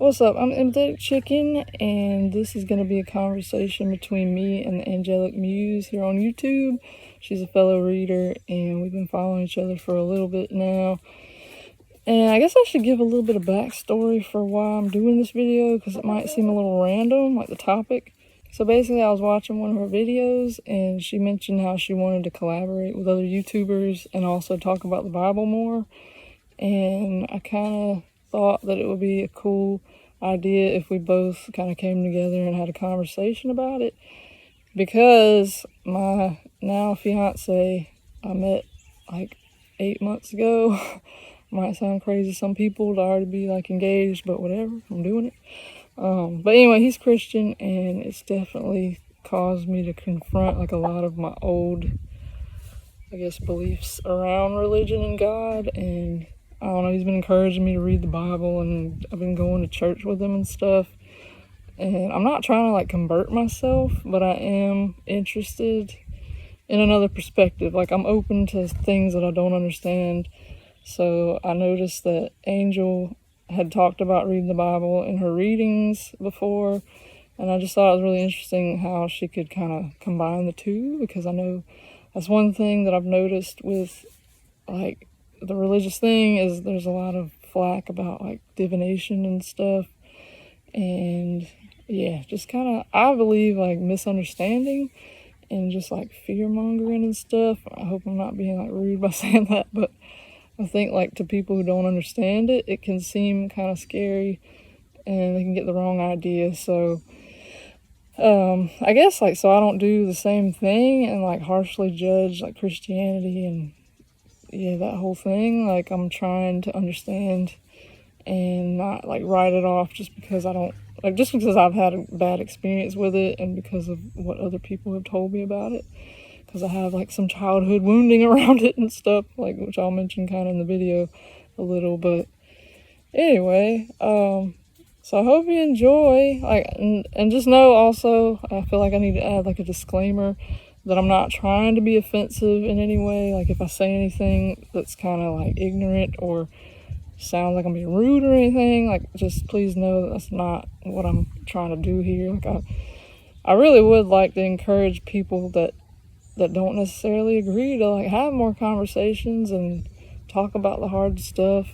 What's up? I'm Angelic Chicken, and this is going to be a conversation between me and Angelic Muse here on YouTube. She's a fellow reader, and we've been following each other for a little bit now. And I guess I should give a little bit of backstory for why I'm doing this video, because it might seem a little random, like the topic. So basically, I was watching one of her videos, and she mentioned how she wanted to collaborate with other YouTubers and also talk about the Bible more. And I kind of thought that it would be a cool idea if we both kind of came together and had a conversation about it, because my now fiance I met like 8 months ago. Might sound crazy to some people to already be like engaged, but whatever, I'm doing it. But anyway, he's Christian, and it's definitely caused me to confront like a lot of my old, I guess, beliefs around religion and God. And I don't know, he's been encouraging me to read the Bible, and I've been going to church with him and stuff. And I'm not trying to like convert myself, but I am interested in another perspective. Like, I'm open to things that I don't understand. So I noticed that Angel had talked about reading the Bible in her readings before, and I just thought it was really interesting how she could kind of combine the two, because I know that's one thing that I've noticed with like the religious thing is there's a lot of flack about like divination and stuff, and yeah, just kind of, I believe, like misunderstanding and just like fear mongering and stuff. I hope I'm not being like rude by saying that, but I think like to people who don't understand it, it can seem kind of scary and they can get the wrong idea. So I guess like, so I don't do the same thing and like harshly judge like Christianity and yeah, that whole thing. Like, I'm trying to understand and not like write it off just because I don't, like, just because I've had a bad experience with it and because of what other people have told me about it, because I have like some childhood wounding around it and stuff, like, which I'll mention kind of in the video a little. But anyway, so I hope you enjoy, like, and just know also, I feel like I need to add like a disclaimer that I'm not trying to be offensive in any way. Like, if I say anything that's kind of like ignorant or sounds like I'm being rude or anything, like, just please know that that's not what I'm trying to do here. Like, I really would like to encourage people that don't necessarily agree to like have more conversations and talk about the hard stuff,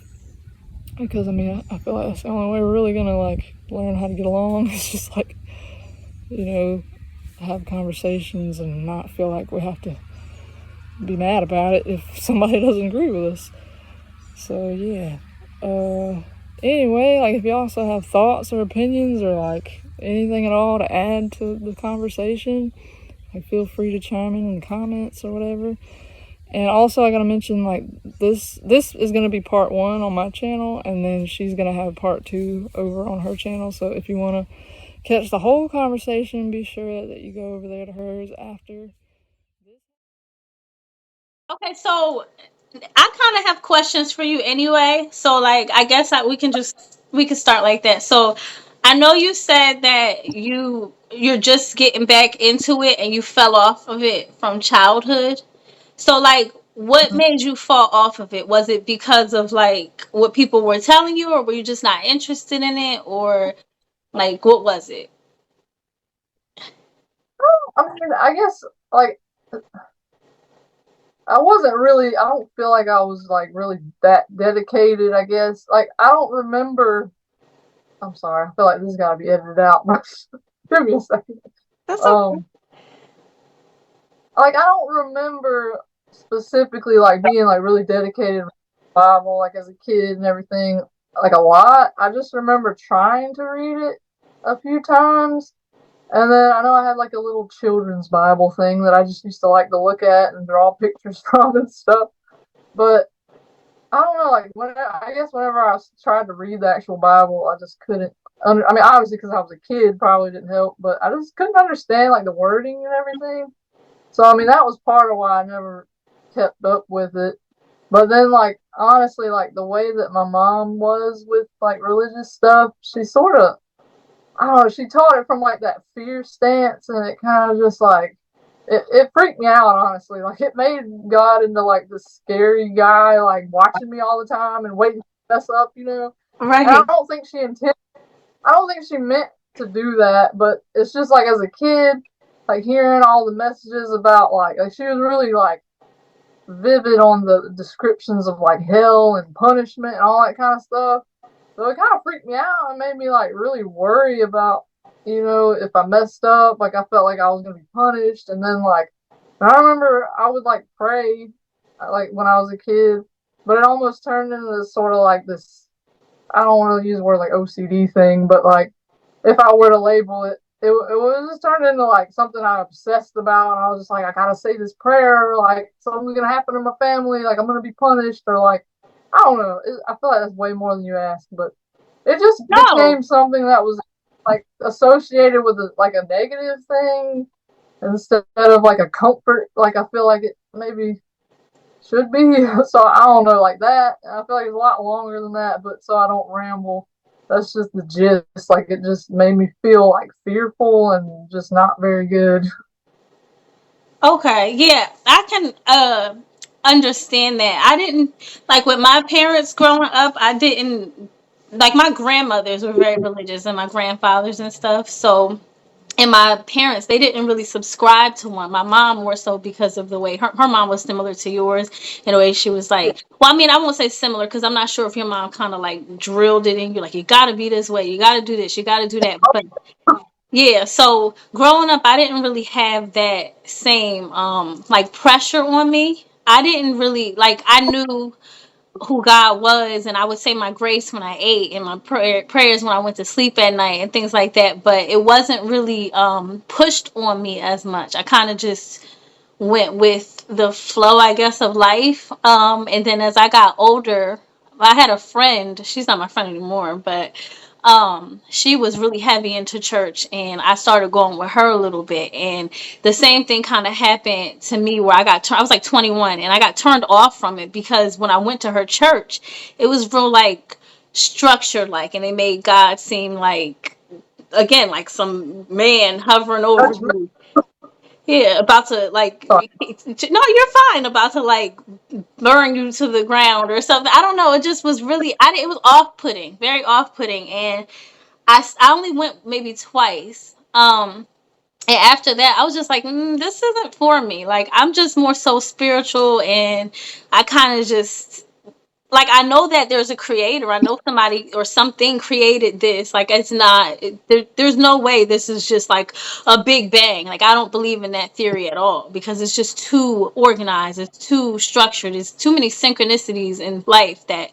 because I mean, I feel like that's the only way we're really gonna like learn how to get along. It's just like, you know, have conversations and not feel like we have to be mad about it if somebody doesn't agree with us. So yeah. Anyway, like, if you also have thoughts or opinions or like anything at all to add to the conversation, like, feel free to chime in the comments or whatever. And also, I gotta mention, like, this is gonna be part 1 on my channel, and then she's gonna have part 2 over on her channel. So if you want to catch the whole conversation, be sure that you go over there to hers after. Okay, so I kind of have questions for you anyway. So like I guess we can start like that. So I know you said that you're just getting back into it and you fell off of it from childhood. So like what made you fall off of it? Was it because of like what people were telling you, or were you just not interested in it, or like what was it? I mean, I guess like I wasn't really. I don't feel like I was like really that dedicated. I guess like I don't remember. I'm sorry. I feel like this has got to be edited out. Give me a second. That's okay. Um, like I don't remember specifically like being like really dedicated to the Bible like as a kid and everything like a lot. I just remember trying to read it a few times, and then I know I had like a little children's Bible thing that I just used to like to look at and draw pictures from and stuff. But I don't know, like I guess whenever I tried to read the actual Bible, I just couldn't. I mean, obviously because I was a kid, probably didn't help, but I just couldn't understand like the wording and everything. So I mean, that was part of why I never kept up with it. But then, like, honestly, like the way that my mom was with like religious stuff, she sort of, I don't know, she taught it from like that fear stance, and it kind of just like it freaked me out, honestly. Like, it made God into like this scary guy, like watching me all the time and waiting to mess up, you know. And I Right. don't think she intended. I don't think she meant to do that, but it's just like as a kid, like hearing all the messages about like she was really like vivid on the descriptions of like hell and punishment and all that kind of stuff. So it kind of freaked me out and made me like really worry about, if I messed up, like I felt like I was gonna be punished. And then like I remember I would like pray like when I was a kid, but it almost turned into this sort of like this, I don't want to use the word like OCD thing, but like if I were to label it, it was just turned into like something I obsessed about. And I was just like, I gotta say this prayer, like something's gonna happen to my family, like I'm gonna be punished, or like I don't know. I feel like that's way more than you asked, but it just No. became something that was like associated with like a negative thing instead of like a comfort. Like I feel like it maybe should be. So I don't know, like that. I feel like it's a lot longer than that, but so I don't ramble. That's just the gist. Like it just made me feel like fearful and just not very good. Okay, yeah, I can understand that. I didn't like with my parents growing up, I didn't like my grandmothers were very religious and my grandfathers and stuff. So and my parents, they didn't really subscribe to one. My mom more so because of the way her mom was similar to yours in a way she was Yeah. like, well, I mean, I won't say similar because I'm not sure if your mom kind of like drilled it in you, like you got to be this way, you got to do this, you got to do that. But yeah, so growing up, I didn't really have that same like pressure on me. I didn't really like I knew who God was, and I would say my grace when I ate and my prayers when I went to sleep at night and things like that. But it wasn't really pushed on me as much. I kind of just went with the flow, I guess, of life. And then as I got older, I had a friend. She's not my friend anymore, but she was really heavy into church, and I started going with her a little bit. And the same thing kind of happened to me where I was like 21, and I got turned off from it because when I went to her church, it was real like structured, like, and they made God seem like again like some man hovering over Judgment. you. Yeah, about to like no, you're fine. About to like burn you to the ground or something. I don't know. It just was really. It was off putting, very off putting, and I only went maybe twice. And after that, I was just like, this isn't for me. Like I'm just more so spiritual, and I kind of just like I know that there's a creator. I know somebody or something created this. Like it's not there's no way this is just like a big bang. Like I don't believe in that theory at all because it's just too organized. It's too structured. It's too many synchronicities in life that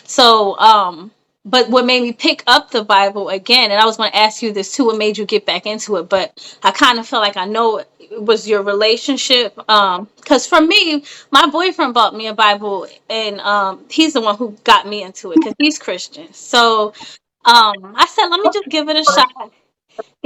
so but what made me pick up the Bible again, and I was going to ask you this too, what made you get back into it, but I kind of felt like I know it was your relationship. Because for me, my boyfriend bought me a Bible, and he's the one who got me into it because he's Christian. So I said, let me just give it a shot.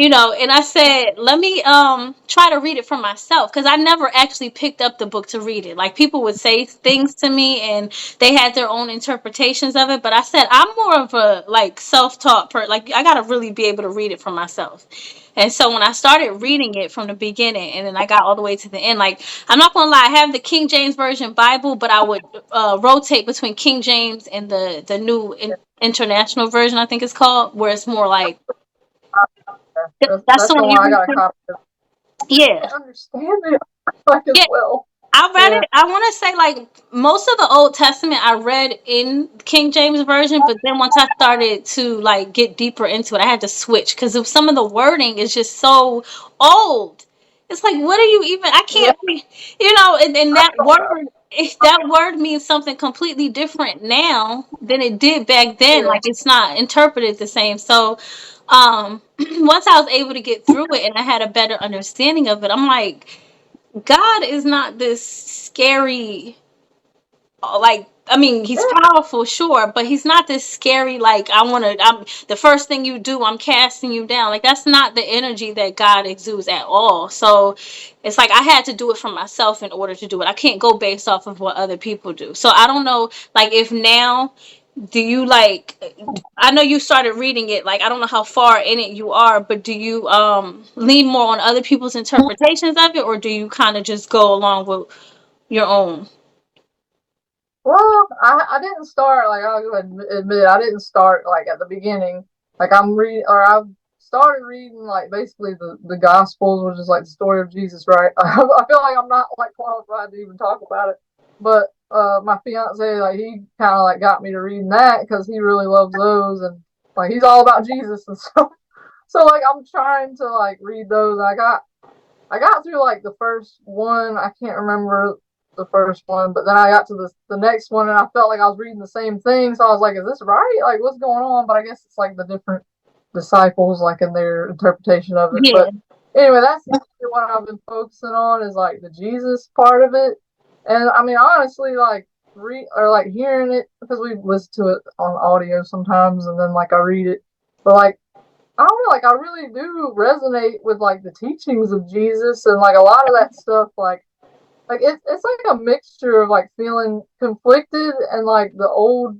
And I said, let me try to read it for myself because I never actually picked up the book to read it. Like people would say things to me and they had their own interpretations of it, but I said I'm more of a like self-taught like I got to really be able to read it for myself. And so when I started reading it from the beginning and then I got all the way to the end, like I'm not gonna lie, I have the King James Version Bible, but I would rotate between King James and the new international version, I think it's called, where it's more like that's That's the the one one you I read got a from? copy of. I Yeah. can't understand it like as Yeah. well. I read Yeah. it. I want to say like most of the Old Testament I read in King James version, but then once I started to like get deeper into it, I had to switch because of some of the wording is just so old. It's like, what are you even? I Yeah. can't, and that word means something completely different now than it did back then. Yeah. Like it's not interpreted the same. So, once I was able to get through it and I had a better understanding of it, I'm like God is not this scary, like, I mean, he's Yeah. powerful, sure, but he's not this scary, like, I'm the first thing you do, I'm casting you down. Like, that's not the energy that God exudes at all. So it's like I had to do it for myself in order to do it. I can't go based off of what other people do. So I don't know, like, if now, do you like, I know you started reading it, like, I don't know how far in it you are, but do you lean more on other people's interpretations of it, or do you kind of just go along with your own? Well, I didn't start like I'll go ahead and admit I didn't start like at the beginning. like I'm reading, or I've started reading like basically the Gospels, which is like the story of Jesus, right? I feel like I'm not like qualified to even talk about it, but my fiance, like he kind of like got me to reading that because he really loves those, and like he's all about Jesus and stuff. So like I'm trying to like read those. I got through like the first one. I can't remember the first one, but then I got to the next one, and I felt like I was reading the same thing. So I was like, "Is this right? Like, what's going on?" But I guess it's like the different disciples, like in their interpretation of it. Yeah. But anyway, that's what I've been focusing on is like the Jesus part of it. And I mean, honestly, like or like hearing it because we listen to it on audio sometimes, and then like I read it. But like I don't know, like I really do resonate with like the teachings of Jesus and like a lot of that stuff, like it's like a mixture of like feeling conflicted and like the old,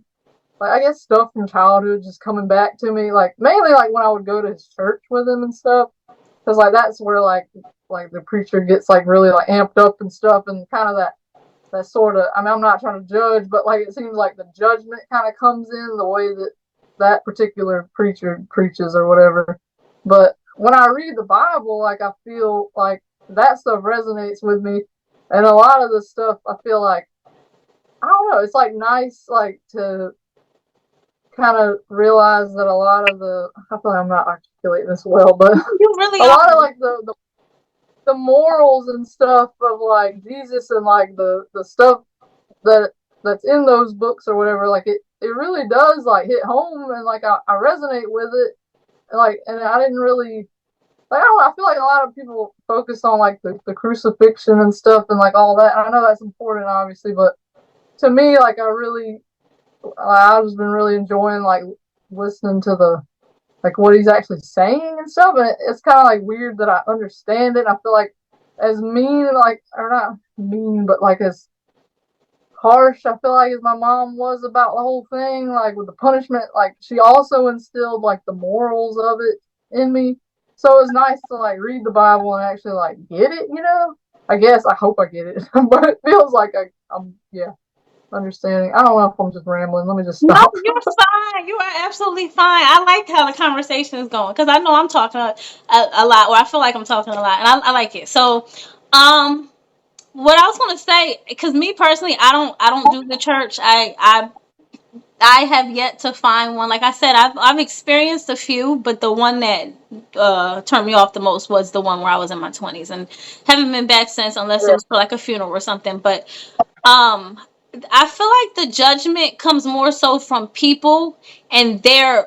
like I guess stuff from childhood just coming back to me, like mainly like when I would go to his church with him and stuff, because like that's where like the preacher gets like really like amped up and stuff, and kind of that sort of, I mean, I'm not trying to judge, but like it seems like the judgment kind of comes in the way that that particular preacher preaches or whatever. But when I read the Bible, like I feel like that stuff resonates with me, and a lot of the stuff I feel like, I don't know, it's like nice like to kind of realize that a lot of I feel like I'm not articulating this well, but You really a are. lot of like the morals and stuff of like Jesus and like the stuff that that's in those books or whatever, like it really does like hit home, and like I resonate with it, and I didn't really like, I don't know, I feel like a lot of people focus on like the crucifixion and stuff and like all that, and I know that's important obviously, but to me like I've just been really enjoying like listening to the like what he's actually saying and stuff, and it's kind of like weird that I understand it. I feel like as mean, like, or not mean, but like as harsh I feel like as my mom was about the whole thing, like with the punishment, like she also instilled like the morals of it in me. So it's nice to like read the Bible and actually like get it, you know? I guess I hope I get it, but it feels like I'm yeah, understanding. I don't know if I'm just rambling. Let me just No, stop. you're fine. You are absolutely fine. I like how the conversation is going because I know I'm talking a lot, or I feel like I'm talking a lot, and I like it. So, um, what I was going to say, because me personally, I don't do the church. I have yet to find one. Like I said, I've experienced a few, but the one that turned me off the most was the one where I was in my 20s, and haven't been back since, unless it Yeah, was for like a funeral or something. But um I feel like the judgment comes more so from people and their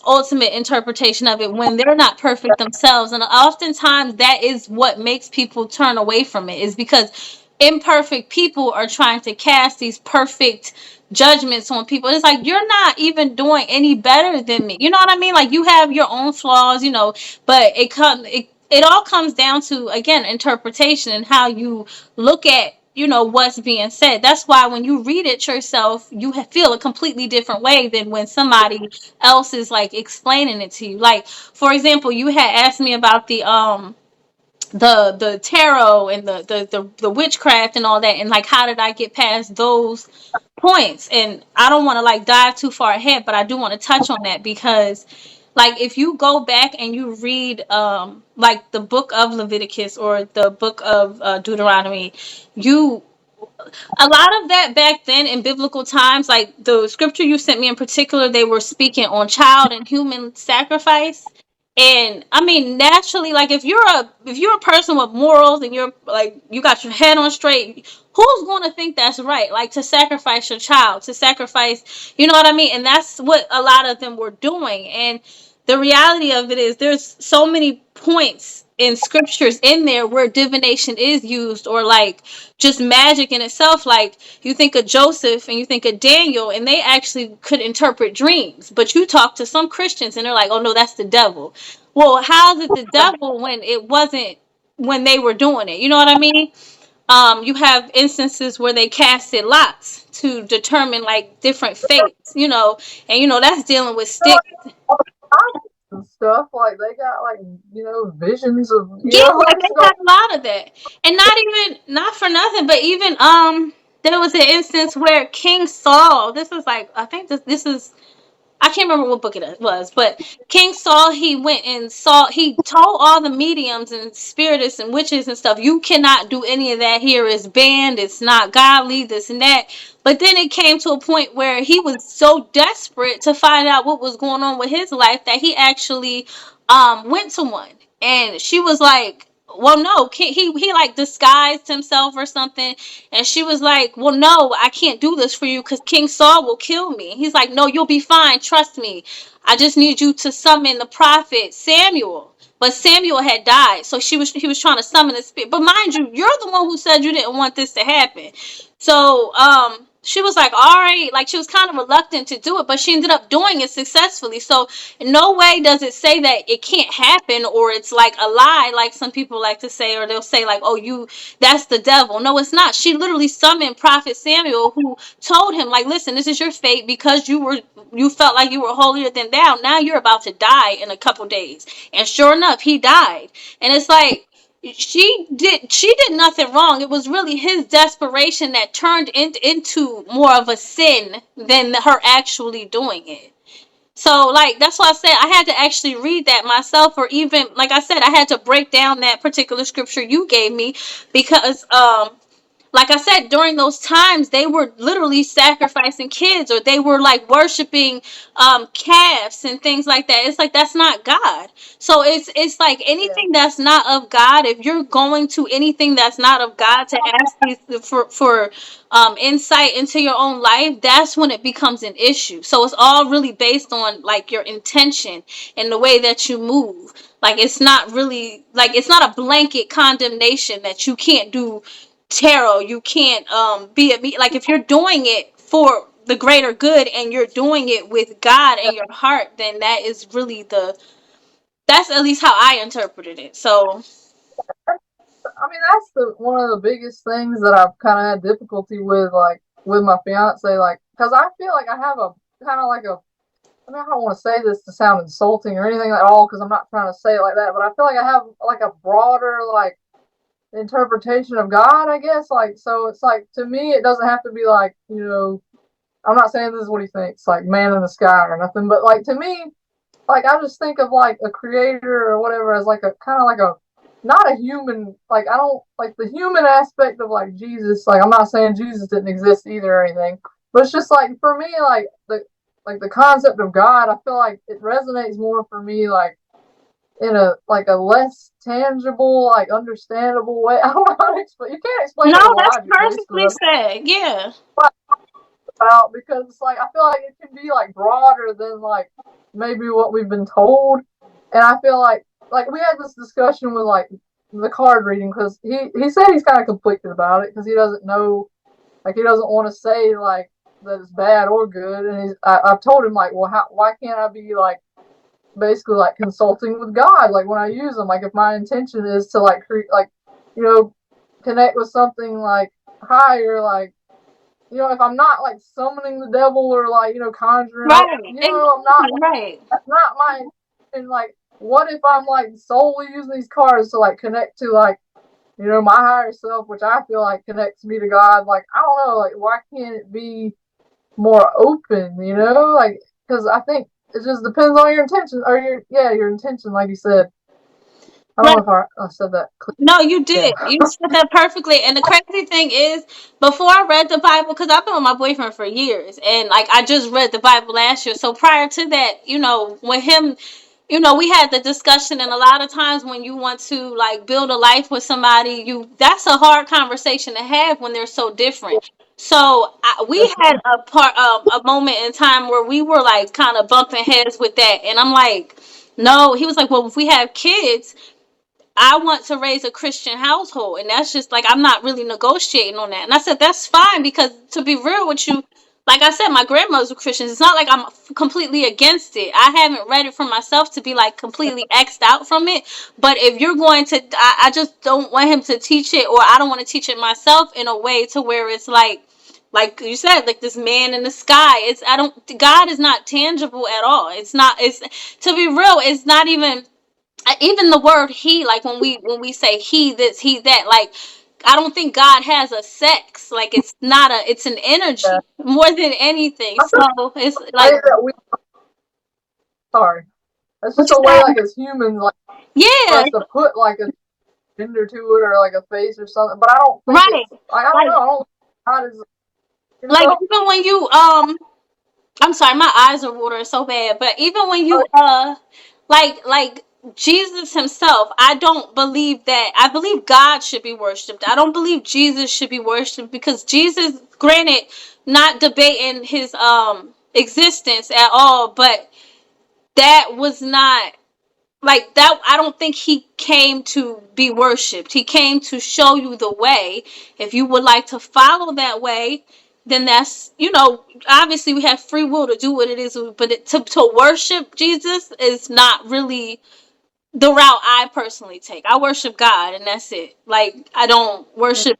ultimate interpretation of it when they're not perfect themselves, and oftentimes that is what makes people turn away from it, is because imperfect people are trying to cast these perfect judgments on people. It's like you're not even doing any better than me, you know what I mean? Like you have your own flaws, but it all comes down to, again, interpretation and how you look at what's being said. That's why when you read it yourself, you feel a completely different way than when somebody else is like explaining it to you. Like, for example, you had asked me about the tarot and the witchcraft and all that, and like how did I get past those points. And I don't want to like dive too far ahead, but I do want to touch on that because like if you go back and you read like the book of Leviticus or the book of Deuteronomy, you a lot of that back then in biblical times, like the scripture you sent me in particular, they were speaking on child and human sacrifice. And I mean, naturally, like if you're a person with morals and you're like you got your head on straight, who's going to think that's right? Like to sacrifice your child, to sacrifice, you know what I mean? And that's what a lot of them were doing. And the reality of it is there's so many points in scriptures in there where divination is used, or like just magic in itself. Like you think of Joseph and you think of Daniel, and they actually could interpret dreams, but you talk to some Christians and they're like, oh no, that's the devil. Well, how's it the devil when it wasn't when they were doing it? You know what I mean? You have instances where they casted lots to determine like different fates, and that's dealing with sticks. and stuff like they got like visions of Yeah, like it's they no. had a lot of that. And not for nothing, but even there was an instance where King Saul, this is like I think this is I can't remember what book it was, but King Saul, he went and saw, he told all the mediums and spiritists and witches and stuff, you cannot do any of that here. It's banned. It's not godly, this and that. But then it came to a point where he was so desperate to find out what was going on with his life that he actually went to one. And she was like, well, no, he like disguised himself or something, and she was like, well, no, I can't do this for you because King Saul will kill me. He's like, no, you'll be fine. Trust me. I just need you to summon the prophet Samuel. But Samuel had died. So he was trying to summon the spirit. But mind you, you're the one who said you didn't want this to happen. So she was like, all right, like she was kind of reluctant to do it, but she ended up doing it successfully. So in no way does it say that it can't happen or it's like a lie, like some people like to say, or they'll say like, oh, you, that's the devil. No, it's not. She literally summoned Prophet Samuel, who told him, like, listen, this is your fate because you felt like you were holier than thou. Now you're about to die in a couple days. And sure enough, he died. And it's like, she did nothing wrong. It was really his desperation that turned into more of a sin than her actually doing it. So like that's why I said I had to actually read that myself, or even like I said, I had to break down that particular scripture you gave me, because like I said, during those times, they were literally sacrificing kids, or they were like worshiping calves and things like that. It's like that's not God. So it's like Yeah. anything that's not of God. If you're going to anything that's not of God to ask these for insight into your own life, that's when it becomes an issue. So it's all really based on like your intention and the way that you move. Like it's not really like it's not a blanket condemnation that you can't do tarot. You can't be a me, like if you're doing it for the greater good and you're doing it with God in your heart, then that is really the, that's at least how I interpreted it. So I mean, that's the one of the biggest things that I've kind of had difficulty with, like with my fiance, like because I feel like I have a kind of like a. I mean, I don't want to say this to sound insulting or anything at all, because I'm not trying to say it like that. But I feel like I have like a broader like interpretation of God, I guess. Like, so it's like to me, it doesn't have to be like, I'm not saying this is what he thinks, like man in the sky or nothing, but like to me, like I just think of like a creator or whatever as like a kind of like a not a human, like I don't like the human aspect of like Jesus. Like I'm not saying Jesus didn't exist either or anything, but it's just like for me, like the concept of God, I feel like it resonates more for me like in a like a less tangible, like understandable way. I don't know how to explain. You can't explain no, it with that's logic, basically. perfectly said. Yeah. About because it's like I feel like it can be like broader than like maybe what we've been told, and I feel like we had this discussion with like the card reading because he said he's kind of conflicted about it because he doesn't know, like he doesn't want to say like that it's bad or good, and I've told him like, well, why can't I be like basically like consulting with God like when I use them, like if my intention is to like create like you know connect with something like higher, like if I'm not like summoning the devil or like, conjuring up, Right. I'm not, Exactly. Right. that's not my, and like, what if I'm like solely using these cards to like connect to like, my higher self, which I feel like connects me to God? Like, I don't know, like, why can't it be more open, Like, because I think it just depends on your intention or your intention, like you said. I don't Right. know if I said that clear. No, you Yeah. did. You said that perfectly. And the crazy thing is, before I read the Bible, because I've been with my boyfriend for years, and like I just read the Bible last year. So prior to that, with him, we had the discussion, and a lot of times when you want to like build a life with somebody, that's a hard conversation to have when they're so different. So we had a moment in time where we were like kind of bumping heads with that, and I'm like, no. He was like, well, if we have kids, I want to raise a Christian household, and that's just like I'm not really negotiating on that. And I said that's fine because to be real with you, like I said, my grandmother's a Christian. It's not like I'm completely against it. I haven't read it for myself to be like completely xed out from it. But if you're going to, I just don't want him to teach it, or I don't want to teach it myself in a way to where it's like you said, like this man in the sky. It's I don't. God is not tangible at all. It's not. It's to be real. It's not even the word he, like when we say he this he that, like I don't think God has a sex. Like it's not a, it's an Yeah. energy more than anything. I So feel it's the way like that we Sorry. That's What just you a way, got? like, as humans, like, for Yeah, us to put, like, a gender to it or, like, a face or something. But I don't think right. it's, like, I don't Like know. I don't God is, you like know? even when you I'm sorry, my eyes are watering so bad. But even when you Like, like Jesus himself, I don't believe that. I believe God should be worshipped. I don't believe Jesus should be worshipped because Jesus, granted, not debating his existence at all, but that was not like that. I don't think he came to be worshipped. He came to show you the way. If you would like to follow that way, then that's, obviously we have free will to do what it is, but to worship Jesus is not really the route I personally take. I worship God and that's it. Like I don't worship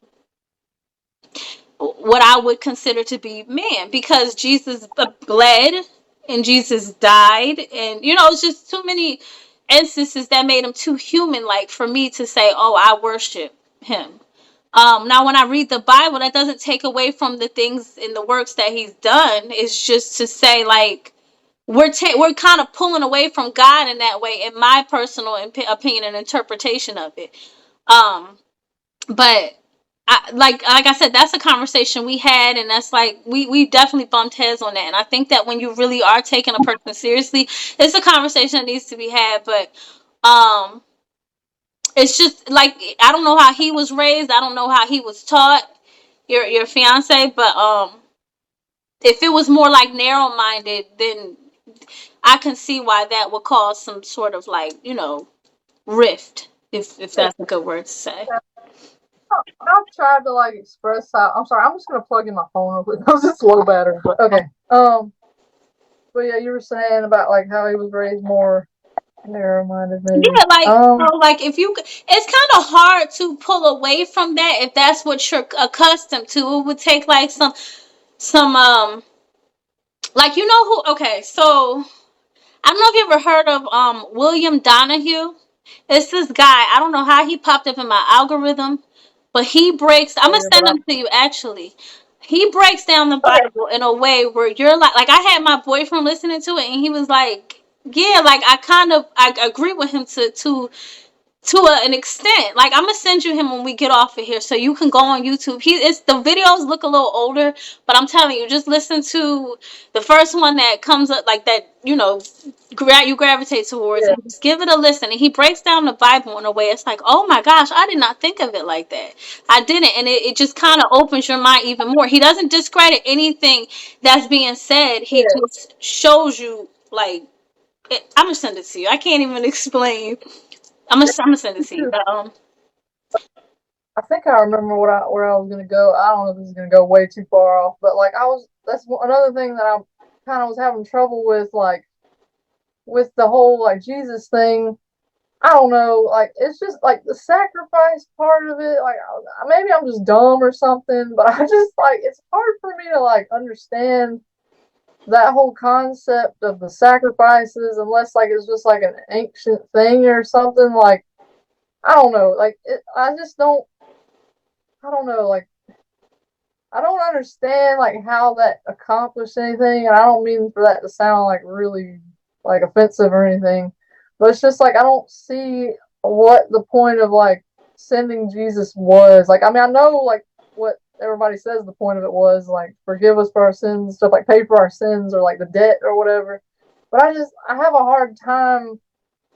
what I would consider to be man because Jesus bled and Jesus died, and it's just too many instances that made him too human like for me to say, oh, I worship him. Now when I read the Bible, that doesn't take away from the things in the works that he's done. It's just to say like we're kind of pulling away from God in that way, in my personal opinion and interpretation of it. um but like I said, that's a conversation we had, and that's like we definitely bumped heads on that. And I think that when you really are taking a person seriously, it's a conversation that needs to be had. But um, it's just like I don't know how he was raised. I don't know how he was taught. Your fiance, but if it was more like narrow minded, then I can see why that would cause some sort of like rift, if yeah. that's a good word to say. I've tried to, like, express how. I'm sorry. I'm just gonna plug in my phone real quick because it's low battery. But okay. But yeah, you were saying about, like, how he was raised more narrow-minded, maybe. Yeah, like if you, it's kind of hard to pull away from that if that's what you're accustomed to. It would take like some like who? Okay, so I don't know if you ever heard of William Donahue. It's this guy. I don't know how he popped up in my algorithm, but he breaks. I'm gonna Familiar, but send him to you actually. He breaks down the okay. Bible in a way where you're like I had my boyfriend listening to it, and he was like, yeah, like I agree with him to an extent. Like I'm gonna send you him when we get off of here, so you can go on YouTube. It's the videos look a little older, but I'm telling you, just listen to the first one that comes up, like that. You gravitate towards, Yeah, and just give it a listen. And he breaks down the Bible in a way it's like, oh my gosh, I did not think of it like that. I didn't, and it just kind of opens your mind even more. He doesn't discredit anything that's being said. He yeah. just shows you like. I'm gonna send it to you. I can't even explain. I'm gonna send it to you. Too. But, I think I remember where I was gonna go. I don't know if this is gonna go way too far off, but, like, that's another thing that I kind of was having trouble with, like, with the whole, like, Jesus thing. I don't know, like, it's just like the sacrifice part of it. Like, maybe I'm just dumb or something, but I just, like, it's hard for me to, like, understand that whole concept of the sacrifices unless, like, it's just like an ancient thing or something. Like, I don't know, like, I just don't. I don't know, like, I don't understand, like, how that accomplished anything, and I don't mean for that to sound, like, really, like, offensive or anything, but it's just like I don't see what the point of, like, sending Jesus was. Like, I mean, I know, like, what everybody says the point of it was, like, forgive us for our sins, stuff like pay for our sins or, like, the debt or whatever. But I have a hard time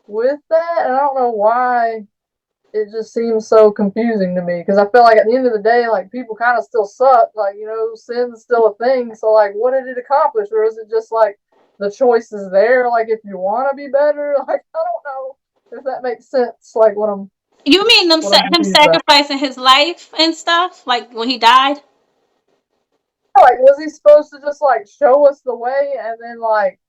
with that, and I don't know why it just seems so confusing to me because I feel like at the end of the day, like, people kind of still suck. Like, sin's still a thing. So, like, what did it accomplish, or is it just like the choice is there? Like, if you want to be better, like, I don't know if that makes sense. Like, you mean what I'm him confused about. sacrificing his life and stuff, like when he died? Like, was he supposed to just, like, show us the way and then, like,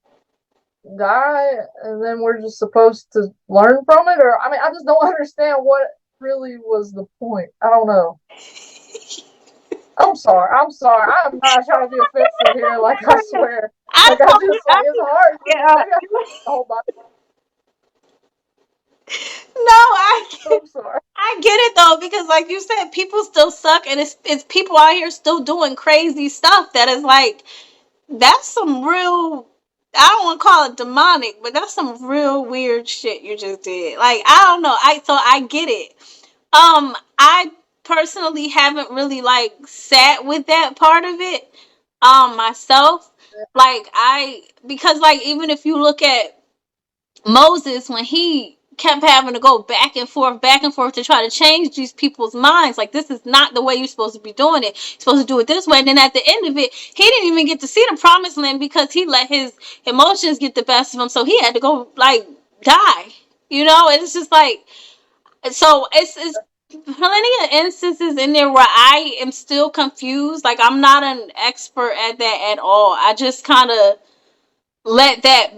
die, and then we're just supposed to learn from it? Or, I mean, I just don't understand what really was the point. I don't know. I'm sorry. I'm sorry. I'm not trying to be offensive here. Like, I swear. I Like, I totally, just, like, it's hard for me. yeah. Maybe I hold my. No, I'm sorry. I get it though because like you said, people still suck, and it's people out here still doing crazy stuff that is like that's some real. I don't want to call it demonic, but that's some real weird shit you just did. Like, I don't know. I get it. I personally haven't really like sat with that part of it myself. Like, because like even if you look at Moses, when he kept having to go back and forth to try to change these people's minds, like, this is not the way you're supposed to be doing it. You're supposed to do it this way. And then at the end of it, he didn't even get to see the promised land because he let his emotions get the best of him. So he had to go like die. You know, it's just like, so it's plenty of instances in there where I am still confused. Like, I'm not an expert at that at all. I just kind of let that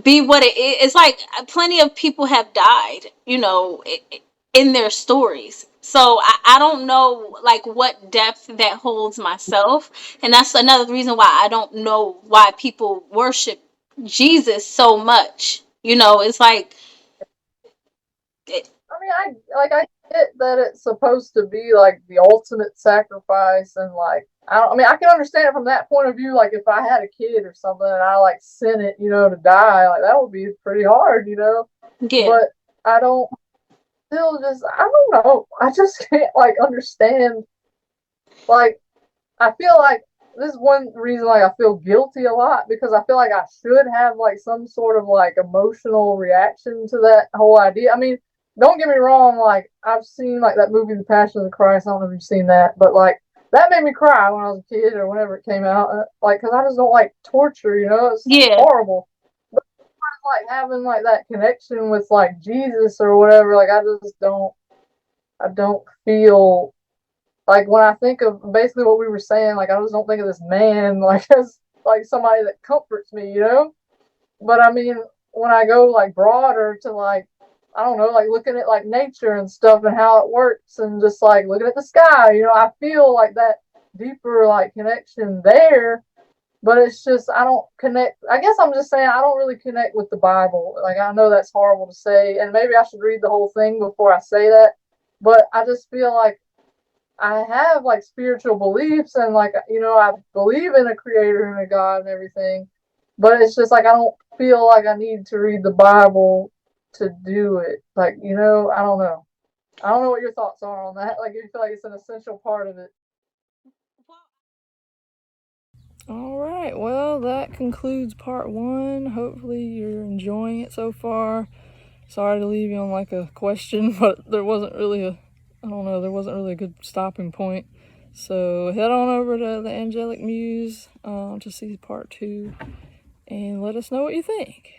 be what it is. It's like plenty of people have died, you know, in their stories. So I don't know like what depth that holds myself. And that's another reason why I don't know why people worship Jesus so much. You know, it's like it, I mean, I get that it's supposed to be like the ultimate sacrifice, and like I mean, I can understand it from that point of view. Like if I had a kid or something and I like sent it, you know, to die, like that would be pretty hard, you know. yeah. But I don't still just I don't know. I just can't like understand. Like I feel like this is one reason like I feel guilty a lot because I feel like I should have like some sort of like emotional reaction to that whole idea. I mean, don't get me wrong, like I've seen like that movie The Passion of the Christ. I don't know if you've seen that, but like that made me cry when I was a kid or whenever it came out. Like, cause I just don't like torture, you know, it's Yeah. horrible. But like having like that connection with like Jesus or whatever, like I don't feel like when I think of basically what we were saying, like I just don't think of this man like as like somebody that comforts me, you know. But I mean, when I go like broader to like I don't know, like looking at like nature and stuff and how it works, and just like looking at the sky, you know, I feel like that deeper like connection there. But it's just I don't connect. I guess I'm just saying I don't really connect with the Bible. Like I know that's horrible to say, and maybe I should read the whole thing before I say that. But I just feel like I have like spiritual beliefs and like you know I believe in a creator and a God and everything, but it's just like I don't feel like I need to read the Bible to do it. Like you know I don't know. I don't know what your thoughts are on that. Like you feel like it's an essential part of it. All right, well, that concludes part one. Hopefully, you're enjoying it so far. Sorry to leave you on like a question, but there wasn't really I don't know, there wasn't really a good stopping point. So head on over to the Angelic Muse to see part two and let us know what you think.